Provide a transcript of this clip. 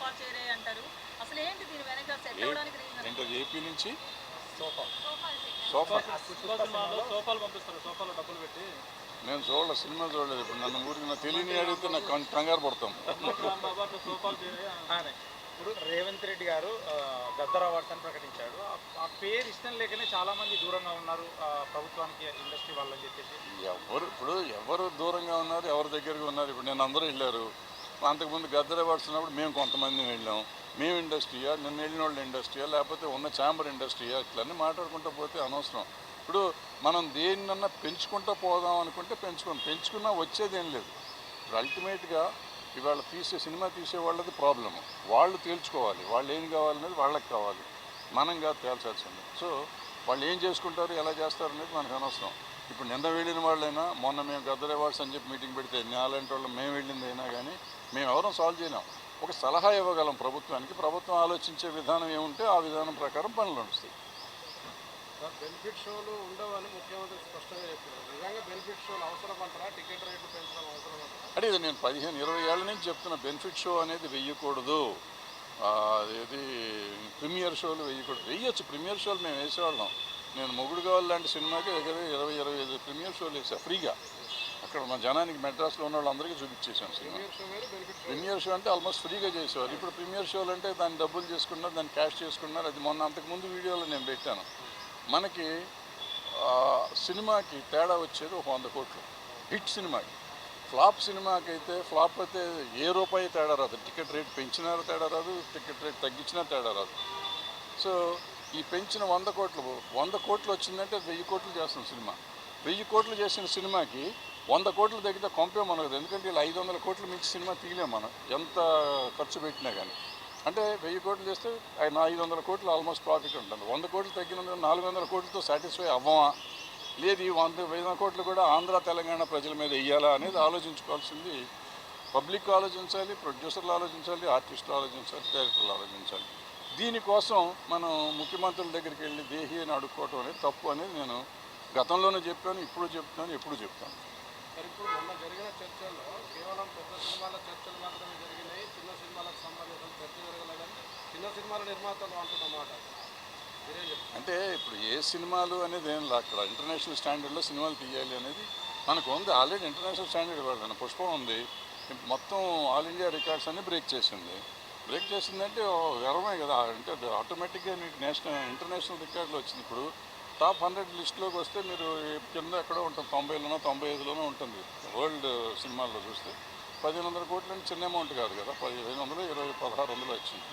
సోఫాలు చేరాయి అంటారు. అసలు ఏంటి దీని వెనక సెట్ అవ్వడానికి రీజన్? ఏంటది ఏపీ నుంచి సోఫా సోఫా సోఫాలు పంపిస్తారు, సోఫాలో డబ్బులు పెట్టి. నేను చూడలేదు, సినిమా చూడలేదు. ఇప్పుడు నన్ను ఊరికి నా తెలియని అడిగితే నాకు కంగారు పడతాం. సోఫాలు చేరాయి. ఇప్పుడు రేవంత్ రెడ్డి గారు గద్దర్ అవార్డ్స్ అని ప్రకటించాడు. ఆ పేరు ఇష్టం లేకనే చాలా మంది దూరంగా ఉన్నారు ప్రభుత్వానికి, ఇండస్ట్రీ వాళ్ళని చెప్పేసి. ఎవరు దూరంగా ఉన్నారు, ఎవరి దగ్గరగా ఉన్నారు? ఇప్పుడు నేను అందరూ వెళ్ళారు. అంతకుముందు గద్దర్ అవార్డ్స్ ఉన్నప్పుడు మేము కొంతమంది వెళ్ళాం. మేము ఇండస్ట్రీయా, నిన్న వెళ్ళిన వాళ్ళు ఇండస్ట్రీయా, లేకపోతే ఉన్న ఛాంబర్ ఇండస్ట్రీయా, ఇట్లన్నీ మాట్లాడుకుంటూ పోతే అనవసరం. ఇప్పుడు మనం దేన్నన్నా పెంచుకుంటూ పోదాం అనుకుంటే పెంచుకున్నా వచ్చేది ఏం లేదు. ఇప్పుడు అల్టిమేట్గా ఇవాళ సినిమా తీసే వాళ్ళది ప్రాబ్లము. వాళ్ళు తేల్చుకోవాలి, వాళ్ళు ఏం కావాలనేది వాళ్ళకి కావాలి, మనం కాదు తేల్చాల్సింది. సో వాళ్ళు ఏం చేసుకుంటారు, ఎలా చేస్తారు అనేది మనకు అనవసరం. ఇప్పుడు నిన్న వెళ్ళిన వాళ్ళైనా, మొన్న మేము గద్దర్ అవార్డ్స్ అని చెప్పి మీటింగ్ పెడితే అలాంటి వాళ్ళు మేము వెళ్ళింది అయినా కానీ మేము ఎవరం సాల్వ్ చేయలేం. ఒక సలహా ఇవ్వగలం ప్రభుత్వానికి. ప్రభుత్వం ఆలోచించే విధానం ఏముంటే ఆ విధానం ప్రకారం పనులు నడుస్తాయి. బెనిఫిట్ షోలు ఉండవని ముఖ్యమంత్రి స్పష్టంగా చెప్పారు. నిజంగా బెనిఫిట్ షోలు అవసరం అంటారా? టికెట్ రేట్లు పెంచడం అవసరం అంటారా? అంటే ఇది నేను 15-20 ఏళ్ళ నుంచి చెప్తున్న, బెనిఫిట్ షో అనేది వెయ్యకూడదు. అదేది ప్రీమియర్ షోలు వెయ్యొచ్చు. ప్రీమియర్ షోలు మేము వేసేవాళ్ళం. నేను మొగుడు కావాలి లాంటి సినిమాకి దగ్గర 20-25 ప్రీమియర్ షోలు వేసా ఫ్రీగా. అక్కడ మా జనానికి మెడ్రాస్లో ఉన్న వాళ్ళందరికీ చూపించేసాను సినిమా. ప్రీమియర్ షో అంటే ఆల్మోస్ట్ ఫ్రీగా చేసేవారు. ఇప్పుడు ప్రీమియర్ షోలు అంటే దాన్ని డబ్బులు చేసుకున్నారు, దాన్ని క్యాష్ చేసుకున్నారు. అది మొన్న అంతకుముందు వీడియోలో నేను పెట్టాను. మనకి సినిమాకి తేడా వచ్చేది ఒక 100 కోట్లు. హిట్ సినిమాకి. సినిమాకి అయితే ఫ్లాప్ అయితే ఏ రూపాయి తేడా రాదు. టికెట్ రేట్ పెంచినా తేడా రాదు, టికెట్ రేట్ తగ్గించినా తేడా రాదు. సో ఈ పెంచిన 100 కోట్లు వచ్చిందంటే 1000 కోట్లు చేస్తుంది సినిమా. 1000 కోట్లు చేసిన సినిమాకి 100 కోట్లు తగ్గితే కొంపే మనకు. ఎందుకంటే ఇలా 500 కోట్లు మించి సినిమా తీయలేము మనం, ఎంత ఖర్చు పెట్టినా కానీ. అంటే 1000 కోట్లు చేస్తే 500 కోట్లు ఆల్మోస్ట్ ప్రాఫిట్ ఉంటుంది. 100 కోట్లు తగ్గినందుకు 400 కోట్లతో సాటిస్ఫై అవ్వమా, లేదు ఈ 100 కోట్లు కూడా ఆంధ్ర తెలంగాణ ప్రజల మీద వెయ్యాలా అనేది ఆలోచించుకోవాల్సింది. పబ్లిక్ ఆలోచించాలి, ప్రొడ్యూసర్లు ఆలోచించాలి, ఆర్టిస్టులు ఆలోచించాలి, డైరెక్టర్లు ఆలోచించాలి. దీనికోసం మనం ముఖ్యమంత్రుల దగ్గరికి వెళ్ళి దేహి అని అడుక్కోవటం అనేది తప్పు అనేది నేను గతంలోనే చెప్పాను, ఇప్పుడు చెప్తాను, ఎప్పుడు చెప్తాను. ఇప్పుడు మొన్న జరిగిన చర్చల్లో కేవలం పెద్ద సినిమాల చర్చలు మాత్రమే జరిగినాయి, చిన్న సినిమాలకు సంబంధించిన చర్చ జరగలేదని చిన్న సినిమాల నిర్మాతలు అంటున్నమాట. అంటే ఇప్పుడు ఏ సినిమాలు అనేది ఏం లేదు. అక్కడ ఇంటర్నేషనల్ స్టాండర్డ్లో సినిమాలు తీయాలి అనేది మనకు ఉంది. ఆల్రెడీ ఇంటర్నేషనల్ స్టాండర్డ్ ఇవ్వాలి. పుష్పం ఉంది, మొత్తం ఆల్ ఇండియా రికార్డ్స్ అన్ని బ్రేక్ చేసిందంటే గర్వమే కదా. అంటే ఆటోమేటిక్గా మీకు ఇంటర్నేషనల్ రికార్డులు వచ్చింది. ఇప్పుడు టాప్ 100 లిస్టులోకి వస్తే మీరు కింద ఎక్కడో ఉంటుంది, 90లోనో 95లోనో ఉంటుంది. వరల్డ్ సినిమాల్లో చూస్తే 1500 కోట్లు చిన్న అమౌంట్ కాదు కదా. 1500, 1600 వచ్చింది.